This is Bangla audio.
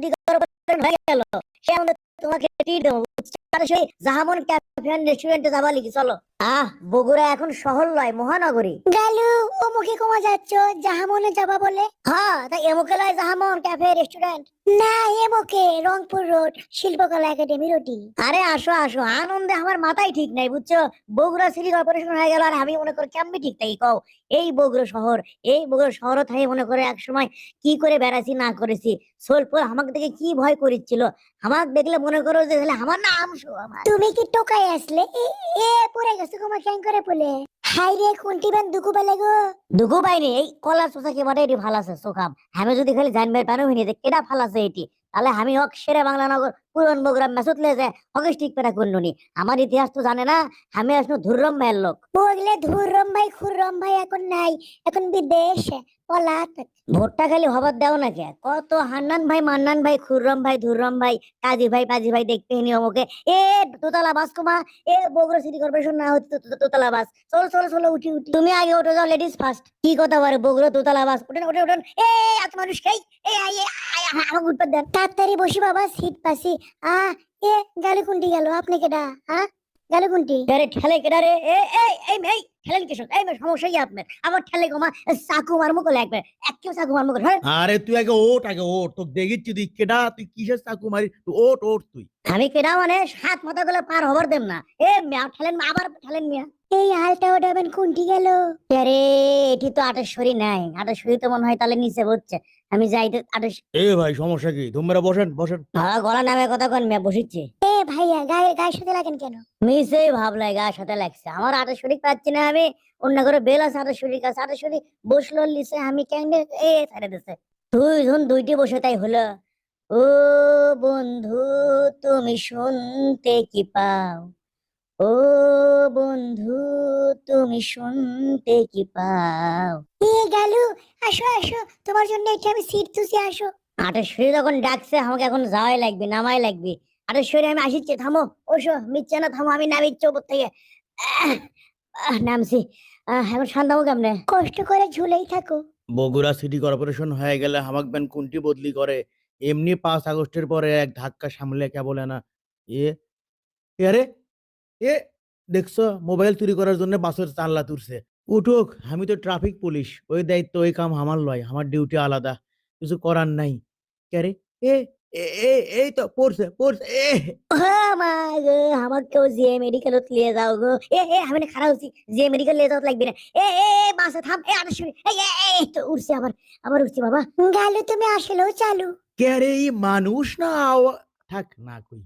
হয়ে গেল, সে আমাদের তোমাকে ট্রিট দেবো, বুঝছো? আর সেই জাহামন ক্যাফে এন্ড রেস্টুরেন্টে যাবা লিখি, চলো। বগুড়া এখন শহর লয়, মহানগরী। গালু ও মুখে কমা যাচ্ছ, জাহামনে যাবা বলে? হ্যাঁ, তাই এমকে লয় জাহামন ক্যাফে রেস্টুরেন্ট। না, এমকে রংপুর রোড শিল্পকলা একাডেমি রোডি। আরে আসো আসো, আনন্দে আমার মাথায় ঠিক নাই, বুঝছো? বগুড়া সিটি কর্পোরেশন হয়ে গেল, আর আমি মনে করি কেমনি ঠিক থাকি কও? এই বগুড়া শহর, এই বগুড়া শহর থাকি মনে করে এক সময় কি করে বেড়াইছি না করেছি। সোলপুর আমাকে দেখে কি ভয় করেছিল, আমাকে দেখলে মনে করো যে তাহলে আমার নাম শো আমার। তুমি কি টোকাই আসলে? এ পড়ে গেছে তোমার ক্যাং করে বলে। হাই রে, কোনটি বেন দুকু বেলে গো? দুঃখ পাইনি, এই কলার চোষা কেবারে এটি ফালাছে সোকাম। আমি যদি খালি জানবার পানো হইনি যে কেডা ফালাছে এটি, তাহলে আমি হক শেরে বাংলা নগর পুরন বগুড়া মেসুত লে যায় হকে স্টিক পেটা করলুনি। আমার ইতিহাস তো জানে না, আমি আসলে ধুররম ভাইয়ের লোক। বগলে ধুররম ভাই খুররম ভাই এখন নাই, এখন বিদেশে পলাত। ভোটটা খালি হবার দাও না কে, কত হান্নান ভাই, মান্নান ভাই, খুররম ভাই, ধুররম ভাই, কাজী ভাই, পাজি ভাই দেখতে নি অমুকে। এ দোতলা বাস কুমা, এ বগুড়া সিটি কর্পোরেশন না হচ্ছে দোতলা বাস। চলো চলো চলো, উঠি উঠি, তুমি আগে ওঠো, যাও লেডিস ফার্স্ট। কি কথা বলে বগুড়া দোতলা বাস, উঠেন উঠেন উঠেন। এ এত মানুষ খাই, আমাকে উঠতে দেন। তাড়াতাড়ি বসি বাবা, সিট পাসি। আ এ গালু কুন্টি গেল, আপনি কেডা? গালু কুন্টি? আরে ঠেলে কেডা রে? এই ঠেলেন কিসব? এই সমস্যা কি আপনার? আমার ঠেলে কমা, চাকু মারমু কলে একবার, এককেও চাকু মারমু কলে। আরে তুই আগে ওঠ, আগে ওঠ, তোকে দেখিচ্ছি তুই কেডা, তুই কিসের চাকু মারি, তুই ওঠ ওঠ তুই। আমি কেডা মানে সাত মাথা গুলো পার হবার দেম না। এ মিয়া ঠেলেন, আবার ঠেলেন মিয়া। এই হালটা ওঠাবেন, কুন্টি গেল? আরে এটি তো আটেশ্বরী নাই, আটেশ্বরী তো মনে হয় তাহলে নিচে হচ্ছে। আমি যাইতে আটেশ। এ ভাই সমস্যা কি, তোমরা বসেন বসেন। গলা নামে কথা কন মিয়া, বসিচ্ছে। এ ভাইয়া গায়ে গায়ের সাথে লাগেন কেন? মিসেই ভাবলাই গায়ের সাথে লাগছে, আমার আটেশ্বরী পাচ্ছি না আমি। অন্য করে বেল আছে আটেশ্বরীর কাছে, আটেশ্বরী বসলো লিসে, আমি কেন এ ছেড়ে দিছে। তুই ধুন দুইটি বসে তাই হলো। ও বন্ধু, তুমি শুনতে কি পাও? ও বন্ধু, তুমি শুনতে কি পাও? এ গালু, আসো আসো, তোমার জন্য এটা আমি সিট তুসি, আসো। আটেশ্বরী যখন ডাকছে আমাকে এখন যাওয়াই লাগবে, নামাই লাগবে। আটেশ্বরী আমি আসিচ্ছি, থামো। ওসো মিচ্ছে না, থামো, আমি নামিচ্ছি ওপর থেকে। আহ, নামছি। এখন শান্তামো কেমনে? কষ্ট করে ঝুলেই থাকো। বগুড়া সিটি কর্পোরেশন হয়ে গেলে হামাক ব্যান কোনটি বদলি করে? এমনি 5 আগস্টের পরে এক ধাক্কা সামলে কে বলে না। এ এ আরে এ দেখছো, মোবাইল চুরি করার জন্য বাসের জানলা তুলছে। উঠুক, আমি তো ট্রাফিক পুলিশ, ওই দায়িত্ব ওই কাম আমার লয়, আমার ডিউটি আলাদা, কিছু করার নাই। কে রে? এ এ এ- এই তো পড়ছে পড়ছে এ। ও মা গো, আমাকেও যে মেডিকেলত নিয়ে যাও গো। আমি না খারাপ হচ্ছি, যে মেডিকেল নিয়ে যাওয়া লাগবে না। বাসে থাম, আটেশ্বরী, এই তো উঠছি, আবার আবার উঠছি বাবা। গালু তুমি আসলেও চালু। কে রে, এই মানুষ না থাক না কই।